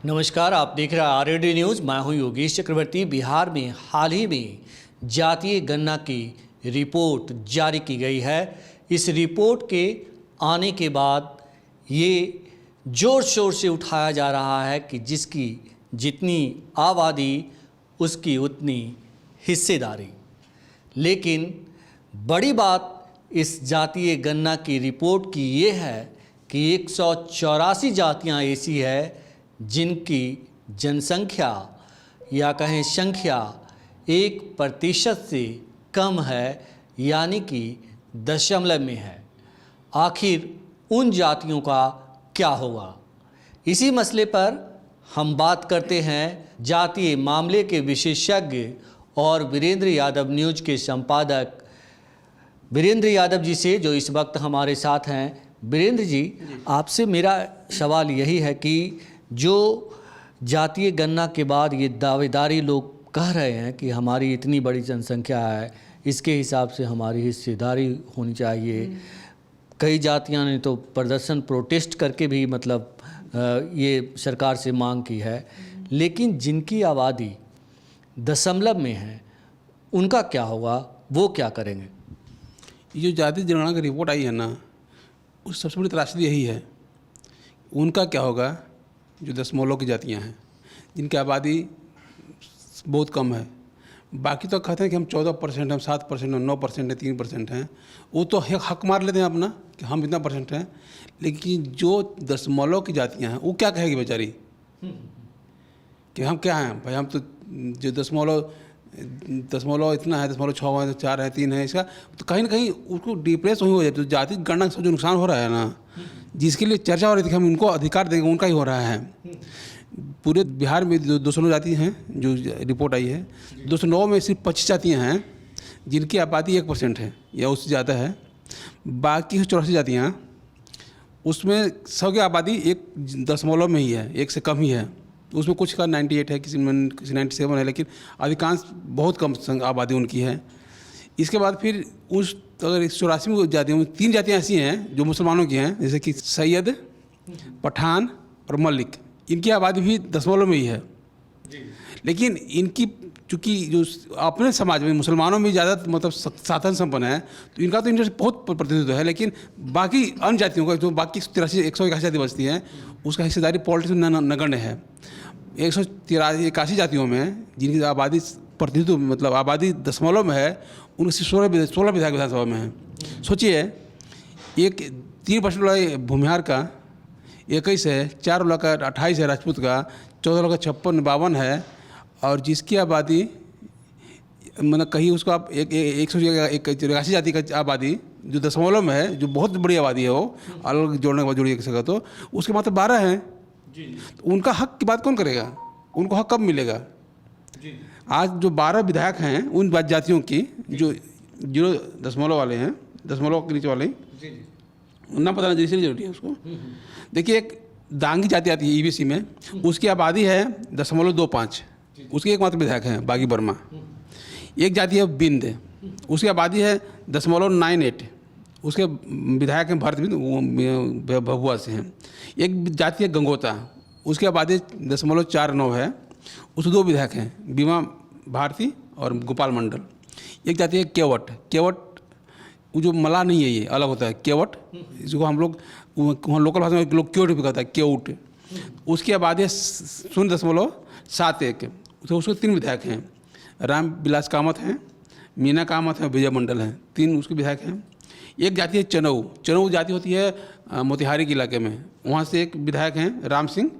नमस्कार, आप देख रहे हैं आरएडी न्यूज़। मैं हूं योगेश चक्रवर्ती। बिहार में हाल ही में जातीय गणना की रिपोर्ट जारी की गई है। इस रिपोर्ट के आने के बाद ये ज़ोर शोर से उठाया जा रहा है कि जिसकी जितनी आबादी उसकी उतनी हिस्सेदारी। लेकिन बड़ी बात इस जातीय गणना की रिपोर्ट की ये है कि 184 जातियाँ ऐसी है जिनकी जनसंख्या या कहें संख्या 1% से कम है, यानी कि दशमलव में है। आखिर उन जातियों का क्या होगा, इसी मसले पर हम बात करते हैं जातीय मामले के विशेषज्ञ और वीरेंद्र यादव न्यूज़ के संपादक वीरेंद्र यादव जी से, जो इस वक्त हमारे साथ हैं। वीरेंद्र जी, आपसे मेरा सवाल यही है कि जो जातीय गणना के बाद ये दावेदारी लोग कह रहे हैं कि हमारी इतनी बड़ी जनसंख्या है, इसके हिसाब से हमारी हिस्सेदारी होनी चाहिए। कई जातियां ने तो प्रदर्शन प्रोटेस्ट करके भी ये सरकार से मांग की है। लेकिन जिनकी आबादी दशमलव में है उनका क्या होगा, वो क्या करेंगे? ये जो जातीय जनगणना की रिपोर्ट आई है ना, उस सबसे बड़ी त्रासदी यही है। उनका क्या होगा जो दशमलव की जातियां हैं, जिनकी आबादी बहुत कम है। बाकी तो कहते हैं कि हम 14%, हम 7%, हम 9% हैं, 3% हैं। वो तो हक मार लेते हैं अपना कि हम इतना % हैं। लेकिन जो दशमलव की जातियां हैं वो क्या कहेगी बेचारी कि हम क्या हैं भाई। हम तो जो दशमलव इतना है, 0.6 है, 4 है, 3 है, इसका तो कहीं ना कहीं उसको डिप्रेस हो जाती है। तो जाति गणना से जो नुकसान हो रहा है ना, जिसके लिए चर्चा हो रही थी कि हम उनको अधिकार देंगे, उनका ही हो रहा है। पूरे बिहार में 209 जाति हैं जो रिपोर्ट आई है। 209 में सिर्फ 25 जातियाँ हैं जिनकी आबादी 1% है या उससे ज़्यादा है। बाकी 84 जातियाँ, उसमें सब की आबादी 1 दशमलव में ही है, 1 से कम ही है। उसमें कुछ का 98 है, किसी 97 है, लेकिन अधिकांश बहुत कम आबादी उनकी है। इसके बाद फिर उस अगर 84 में जातियों में 3 जातियाँ ऐसी हैं जो मुसलमानों की हैं, जैसे कि सैयद, पठान और मलिक। इनकी आबादी भी दशमलव में ही है। लेकिन इनकी चूँकि जो अपने समाज में मुसलमानों में ज़्यादा साधन संपन्न है, तो इनका तो इंटरेस्ट बहुत प्रतिनिधित्व है। लेकिन बाकी अन्य जातियों का, जो बाकी 181 जाति बचती हैं, उसका हिस्सेदारी पॉलिटिक्स में नगण्य है। 181 जातियों में जिनकी आबादी प्रतिनिधित्व आबादी दशमलव में है, उनके 16 विधायक विधानसभा में है। सोचिए, 3% वाला भूमिहार का 21 है, 4 वाला का 28 है, राजपूत का 14 वाला का 56-52 है, और जिसकी आबादी कहीं उसको आप 183 जाति का आबादी जो दशमलव में है, जो बहुत बड़ी आबादी है, वो अलग जोड़ने के बाद जोड़िए किसी का, तो उसके मात्र 12 हैं। तो उनका हक की बात कौन करेगा? उनको हक कब मिलेगा? आज जो 12 विधायक हैं उन जातियों की जो 0 दशमलव वाले हैं, दशमलव के नीचे वाले, ना पता ना जैसे जरूरी है उसको। देखिए, एक दांगी जाति आती है ईबीसी में, उसकी आबादी है 0.25, उसके एकमात्र विधायक हैं बागी वर्मा। एक जाति है बिंद, उसकी आबादी है 0.98, उसके विधायक हैं भरत बिंद, वो भभुआ से हैं। एक जाति है गंगोता, उसकी आबादी 0.49 है, उसके 2 विधायक हैं, बीमा भारती और गोपाल मंडल। एक जाति है केवट, वो जो मला नहीं है, ये अलग होता है केवट, जिसको हम लोग वहाँ लोकल भाषा में लोग क्योट भी कहता है, केउट। उसकी आबादी है 0.71, तो उसके 3 विधायक हैं, राम विलास कामत हैं, मीना कामत हैं, विजय मंडल हैं, 3 उसके विधायक हैं। एक जाति है चनऊ जाति होती है मोतिहारी के इलाके में, वहाँ से एक विधायक हैं राम सिंह,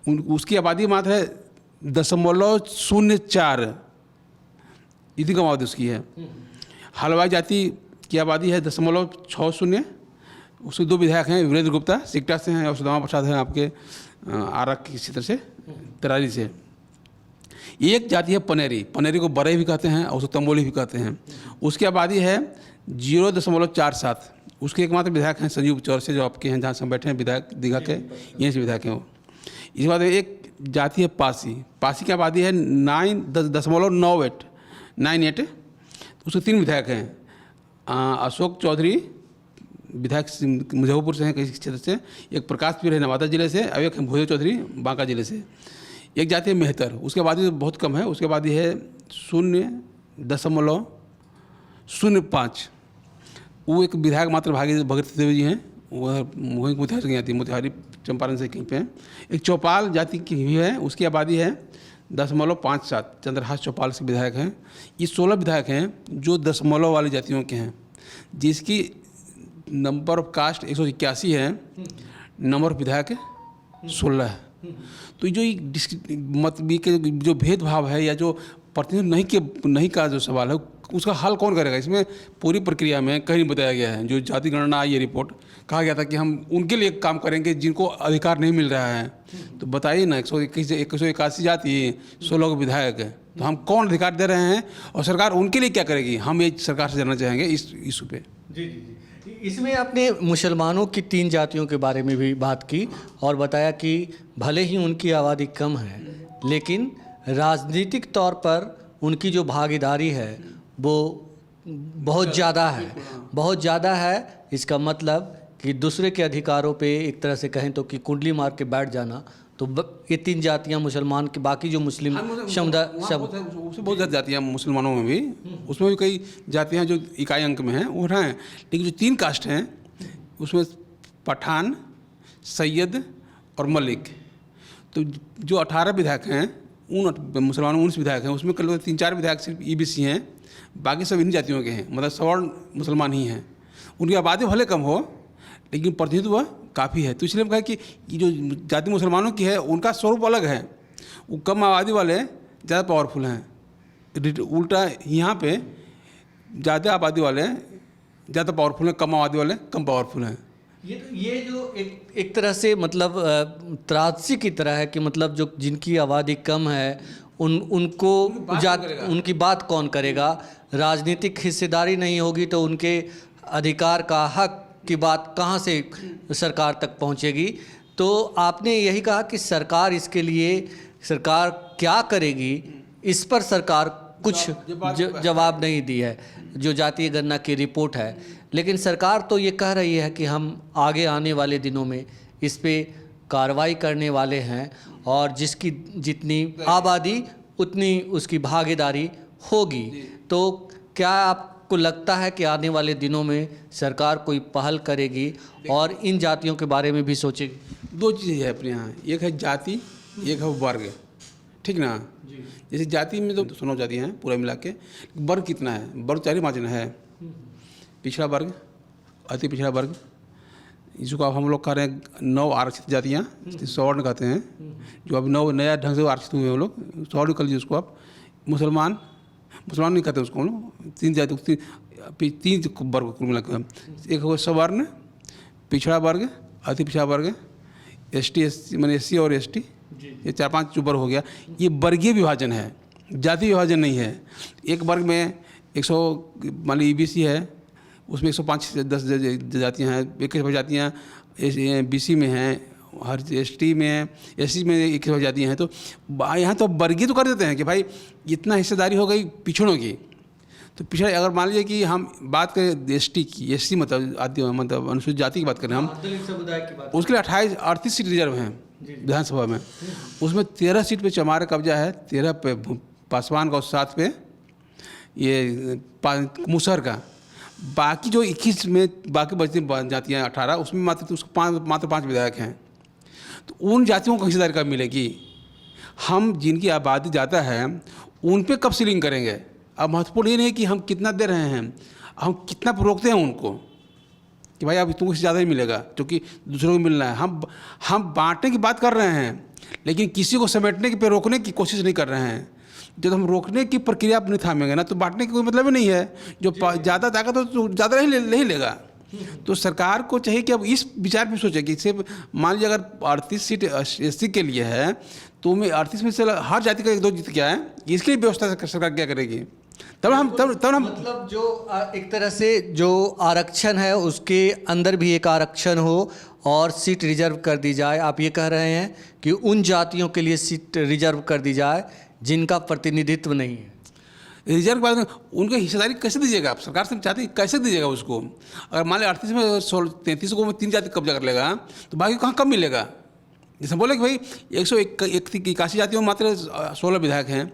उसकी आबादी मात्र है 0.04, इतनी कम आबादी उसकी है। हलवाई जाति की आबादी है 0.60, उसके 2 विधायक हैं, वीरेंद्र गुप्ता सिकटा से हैं और सुदामा प्रसाद हैं आपके आरा की क्षेत्र से, तरारी से। एक जाति है पनेरी को बरई भी कहते हैं और उसको तंबोली भी कहते हैं। उसकी आबादी है 0.47, उसके एकमात्र विधायक हैं संजीव चौरसे, जो आपके हैं जहाँ से हम बैठे हैं, विधायक दीघा के, यहीं से विधायक हैं वो। इसके बाद एक जाति है पासी की आबादी है 9.98, उसके 3 विधायक हैं, अशोक चौधरी विधायक मुजफ्फरपुर से हैं, किसी क्षेत्र से, एक प्रकाश पीर है नवादा जिले से, और एक है भोजो चौधरी बांका जिले से। एक जाति है मेहतर, उसके बाद ये बहुत कम है, उसके बाद ये है 0.05। वो एक विधायक मात्र भागी भगत देव जी हैं, वह मोतिहारी से आती है, मोतिहारी चंपारण से कहीं पे हैं। एक चौपाल जाति की भी है, उसकी आबादी है 0.57। चंद्रहास चौपाल से विधायक हैं। ये 16 विधायक हैं जो दशमलव वाली जातियों के हैं, जिसकी नंबर ऑफ कास्ट 181 है, नंबर ऑफ विधायक 16 है। तो जो जो भेदभाव है या जो प्रतिनिधित्व नहीं का जो सवाल है, उसका हल कौन करेगा? इसमें पूरी प्रक्रिया में कहीं नहीं बताया गया है। जो जाति गणना आई है रिपोर्ट, कहा गया था कि हम उनके लिए काम करेंगे जिनको अधिकार नहीं मिल रहा है। तो बताइए ना, 181 जाति, 16 विधायक है, तो हम कौन अधिकार दे रहे हैं और सरकार उनके लिए क्या करेगी? हम ये सरकार से जानना चाहेंगे इस इशू पे। जी। इसमें आपने मुसलमानों की 3 जातियों के बारे में भी बात की और बताया कि भले ही उनकी आबादी कम है, लेकिन राजनीतिक तौर पर उनकी जो भागीदारी है वो बहुत ज़्यादा है। इसका मतलब कि दूसरे के अधिकारों पे एक तरह से कहें तो कि कुंडली मार के बैठ जाना। तो ये 3 जातियां मुसलमान के, बाकी जो मुस्लिम समुदाय उसमें बहुत ज़्यादा जातियाँ मुसलमानों में भी, उसमें भी कई जातियाँ जो इकाई अंक में हैं वो हैं। लेकिन जो 3 कास्ट हैं उसमें पठान, सैयद और मलिक, तो जो 18 विधायक हैं उन मुसलमानों 19 विधायक हैं, उसमें कल 3-4 विधायक सिर्फ ईबीसी हैं, बाकी सब इन्हीं जातियों के हैं, मतलब सवर्ण मुसलमान ही हैं। उनकी आबादी भले कम हो लेकिन प्रतिनिधित्व काफ़ी है। तो इसलिए हम कहें कि ये जो जाति मुसलमानों की है उनका स्वरूप अलग है। वो कम आबादी वाले ज़्यादा पावरफुल हैं, उल्टा यहाँ पे ज़्यादा आबादी वाले ज़्यादा पावरफुल हैं, कम आबादी वाले कम पावरफुल हैं। ये जो एक तरह से मतलब त्रासदी की तरह है कि मतलब जो जिनकी आबादी कम है उनकी बात कौन करेगा? राजनीतिक हिस्सेदारी नहीं होगी तो उनके अधिकार का हक की बात कहाँ से सरकार तक पहुँचेगी? तो आपने यही कहा कि सरकार इसके लिए सरकार क्या करेगी, इस पर सरकार कुछ जवाब नहीं दी है, जो जातीय गणना की रिपोर्ट है। लेकिन सरकार तो ये कह रही है कि हम आगे आने वाले दिनों में इस पे कार्रवाई करने वाले हैं और जिसकी जितनी आबादी उतनी उसकी भागीदारी होगी। तो क्या आपको लगता है कि आने वाले दिनों में सरकार कोई पहल करेगी और इन जातियों के बारे में भी सोचेगी? 2 चीज़ें है अपने यहाँ, एक है जाति, एक है वर्ग, ठीक ना? जैसे जाति में तो 9 जातियाँ हैं पूरा मिला के, वर्ग कितना है? वर्ग 4 मार्जिन है, पिछड़ा वर्ग, अति पिछड़ा वर्ग, इसको अब हम लोग कह रहे हैं 9 आरक्षित जातियाँ, सवर्ण कहते हैं, जो अभी 9 नया ढंग से आरक्षित हुए हम लोग, सवर्ण कर लीजिए उसको आप। मुसलमान नहीं कहते उसको हम लोग, 3 जाति, 3 वर्ग कुल मिला के, एक हो सवर्ण, पिछड़ा वर्ग, अति पिछड़ा वर्ग, ST मैंने SC और ST, ये 4-5 वर्ग हो गया। ये वर्गीय विभाजन है, जाति विभाजन नहीं है। एक वर्ग में 100 मान ली EBC है, उसमें 105-10 जातियाँ हैं, 21 जातियाँ BC में हैं, हर ST में है, SC में 21 जातियाँ हैं। तो यहाँ तो वर्गीय तो कर देते हैं कि भाई इतना हिस्सेदारी हो गई पिछड़ों की। तो पिछड़े अगर मान लीजिए कि हम बात करें ST की, SC मतलब अनुसूचित जाति की बात करें हम, उसके लिए 38 सीट रिजर्व हैं विधानसभा में। उसमें 13 सीट पे चमार कब्जा है, 13 पे पासवान का और 7 पे ये मुसहर का। बाकी जो 21 में बाकी बचती जातियाँ 18, उसमें मात्र 5 विधायक हैं। तो उन जातियों को हिस्सेदारी कब मिलेगी? हम जिनकी आबादी ज़्यादा है उन पे कब सीलिंग करेंगे? अब महत्वपूर्ण ये नहीं कि हम कितना दे रहे हैं, हम कितना रोकते हैं उनको कि भाई अब तुमको इससे ज़्यादा ही मिलेगा क्योंकि दूसरों को मिलना है। हम बांटने की बात कर रहे हैं लेकिन किसी को समेटने पे रोकने की कोशिश नहीं कर रहे हैं। जब हम रोकने की प्रक्रिया नहीं थामेंगे ना तो बांटने की कोई मतलब ही नहीं है। जो ज़्यादा ताकत हो तो ज़्यादा नहीं लेगा। तो सरकार को चाहिए कि अब इस विचार पे सोचे कि सिर्फ मान लीजिए अगर 38 सीट SC के लिए है तो मैं 38 में से हर जाति का 1-2 जीत क्या है, इसके लिए व्यवस्था सरकार क्या करेगी? तब हम मतलब जो एक तरह से जो आरक्षण है उसके अंदर भी एक आरक्षण हो और सीट रिजर्व कर दी जाए। आप ये कह रहे हैं कि उन जातियों के लिए सीट रिजर्व कर दी जाए जिनका प्रतिनिधित्व नहीं है। रिजर्व के बाद में उनको हिस्सेदारी कैसे दीजिएगा आप? सरकार से चाहती है कैसे दीजिएगा उसको? अगर मान लिया 38 में 33 को 3 जाति कब्जा कर लेगा तो बाकी कहाँ कब मिलेगा? जैसे बोले कि भाई 181 जातियों में मात्र 16 विधायक हैं,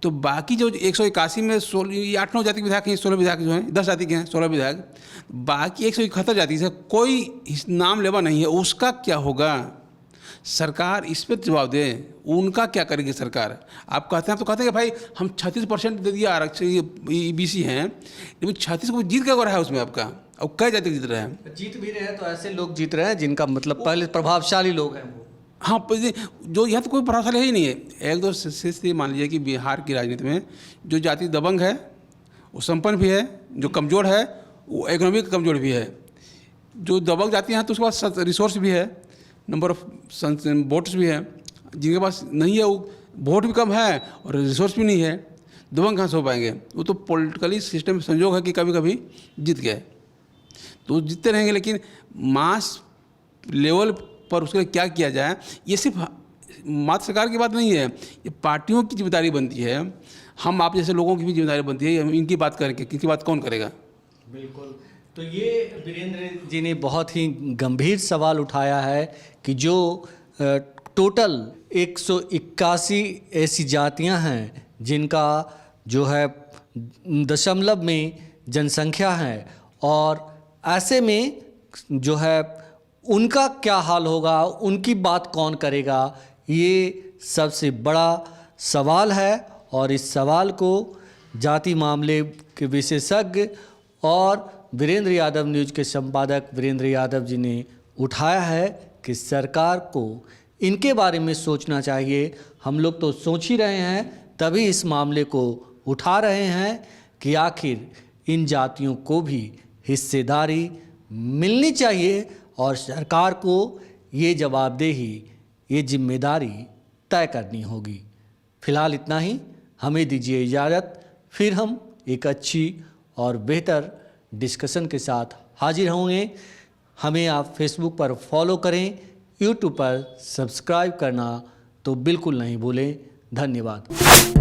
तो बाकी जो 181 में 8-9 जाति के विधायक हैं, 16 विधायक जो हैं 10 जाति के हैं 16 विधायक, बाकी 171 जाति से कोई नाम लेवा नहीं है, उसका क्या होगा? सरकार इस पर जवाब दे, उनका क्या करेगी सरकार? आप कहते हैं तो कहते हैं कि भाई हम 36% दे दिया आरक्षण, ये BC हैं, लेकिन 36 को जीत क्या हो रहा है उसमें आपका? अब कई जाति जीत रहे हैं? जीत भी रहे हैं तो ऐसे लोग जीत रहे हैं जिनका मतलब पहले प्रभावशाली लोग हैं वो। हाँ, जो यहाँ तो कोई प्रभावशाली है ही नहीं है। एक दो से मान लीजिए कि बिहार की राजनीति में जो जाति दबंग है वो संपन्न भी है, जो कमज़ोर है वो इकोनॉमिक कमज़ोर भी है। जो दबंग जाति हैं तो उसके पास रिसोर्स भी है, नंबर ऑफ वोट्स भी है। जिनके पास नहीं है वो वोट भी कम है और रिसोर्स भी नहीं है, दबंग कहाँ से हो पाएंगे? वो तो पॉलिटिकली सिस्टम संजोग है कि कभी कभी जीत गए तो जीतते रहेंगे, लेकिन मास लेवल पर उसके लिए क्या किया जाए, ये सिर्फ मात्र सरकार की बात नहीं है, ये पार्टियों की जिम्मेदारी बनती है। हम आप जैसे लोगों की भी जिम्मेदारी बनती है, इनकी बात करेंगे, इनकी बात कौन करेगा? बिल्कुल। तो ये वीरेंद्र जी ने बहुत ही गंभीर सवाल उठाया है कि जो टोटल 181 ऐसी जातियां हैं जिनका जो है दशमलव में जनसंख्या है, और ऐसे में जो है उनका क्या हाल होगा, उनकी बात कौन करेगा, ये सबसे बड़ा सवाल है। और इस सवाल को जाति मामले के विशेषज्ञ और वीरेंद्र यादव न्यूज़ के संपादक वीरेंद्र यादव जी ने उठाया है कि सरकार को इनके बारे में सोचना चाहिए। हम लोग तो सोच ही रहे हैं, तभी इस मामले को उठा रहे हैं कि आखिर इन जातियों को भी हिस्सेदारी मिलनी चाहिए और सरकार को ये जवाबदेही, ये जिम्मेदारी तय करनी होगी। फिलहाल इतना ही, हमें दीजिए इजाज़त। फिर हम एक अच्छी और बेहतर डिस्कशन के साथ हाजिर होंगे। हमें आप फेसबुक पर फॉलो करें, यूट्यूब पर सब्सक्राइब करना तो बिल्कुल नहीं भूलें। धन्यवाद।